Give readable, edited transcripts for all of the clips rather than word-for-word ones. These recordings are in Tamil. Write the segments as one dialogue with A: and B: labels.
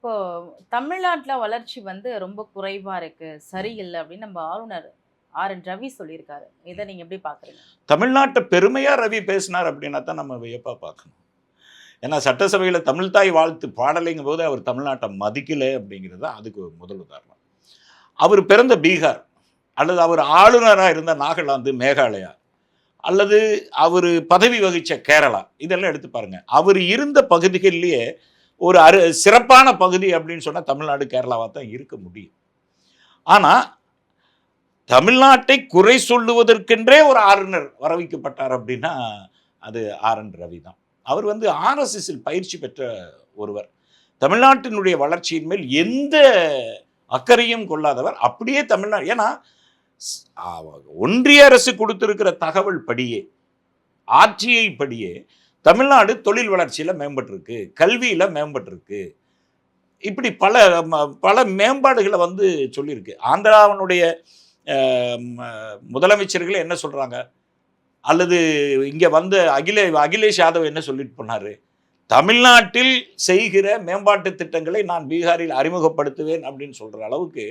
A: இப்போ தமிழ்நாட்டுல வளர்ச்சி வந்து ரொம்ப குறைவா இருக்கு, சரியில்ல அப்படின்னு நம்ம ஆளுநர் ஆர்.என். ரவி சொல்லியிருக்காரு. இத நீங்க எப்படி பார்க்குறீங்க?
B: தமிழ்நாட்ட பெருமையா ரவி பேசினார் அப்படின்னா தான் நம்ம வியப்பா பார்க்கணும். ஏன்னா சட்டசபையில தமிழ்த்தாய் வாழ்த்து பாடலைங்கும்போது அவர் தமிழ்நாட்ட மதிக்கல அப்படிங்கிறது தான் அதுக்கு முதல் உதாரணம். அவர் பிறந்த பீகார் அல்லது அவர் ஆளுநரா இருந்த நாகாலாந்து, மேகாலயா அல்லது அவரு பதவி வகிச்ச கேரளா இதெல்லாம் எடுத்து பாருங்க. அவர் இருந்த பகுதிகள்லயே ஒரு சிறப்பான பகுதி அப்படின்னு சொன்னா தமிழ்நாடு, கேரளாவா தான் இருக்க முடியும். ஆனா தமிழ்நாட்டை குறை சொல்லுவதற்கென்றே ஒரு ஆளுநர் வரவைக்கப்பட்டார் அப்படின்னா அது ஆர்.என். ரவி தான். அவர் வந்து ஆர்எஸ்எஸ்ஸில் பயிற்சி பெற்ற ஒருவர். தமிழ்நாட்டினுடைய வளர்ச்சியின் மேல் எந்த அக்கறையும் கொள்ளாதவர். அப்படியே தமிழ்நாடு ஏன்னா ஸ் அ ஒன்றிய அரசு கொடுத்திருக்கிற தகவல் படியே, ஆட்சியை படியே தமிழ்நாடு தொழில் வளர்ச்சியில மேம்பட்டிருக்கு, கல்வியில மேம்பட்டிருக்கு. இப்படி பல மேம்பாடுகள வந்து சொல்லியிருக்கு. ஆந்திராவினுடைய முதலமைச்சர்கள் என்ன சொல்றாங்க? அல்லது இங்க வந்து அகிலேஷ் யாதவ் என்ன சொல்லிட்டு போனாரு? தமிழ்நாட்டில் செய்கிற மேம்பாட்டு திட்டங்களை நான் பீகாரில் அறிமுகப்படுத்துவேன் அப்படின்னு சொல்ற அளவுக்கு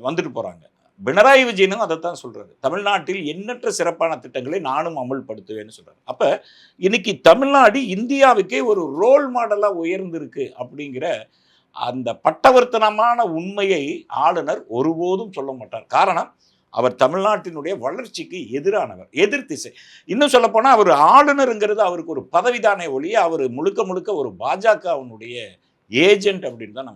B: வந்துட்டு போறாங்க. பினராயி விஜயனும் அதைத்தான் சொல்றாரு. தமிழ்நாட்டில் எண்ணற்ற சிறப்பான திட்டங்களை நானும் அமல்படுத்துவேன்னு சொல்றாரு. அப்ப இன்னைக்கு தமிழ்நாடு இந்தியாவுக்கே ஒரு ரோல் மாடலா உயர்ந்திருக்கு அப்படிங்கிற அந்த பட்டவர்த்தனமான உண்மையை ஆளுநர் ஒருபோதும் சொல்ல மாட்டார். காரணம், அவர் தமிழ்நாட்டினுடைய வளர்ச்சிக்கு எதிரானவர், எதிர் திசை. இன்னும் சொல்லப்போனா அவர் ஆளுநருங்கிறது அவருக்கு ஒரு பதவிதானே ஒழிய அவர் முழுக்க முழுக்க ஒரு பாஜகவினுடைய ஏஜென்ட் அப்படின்னு தான் நம்ம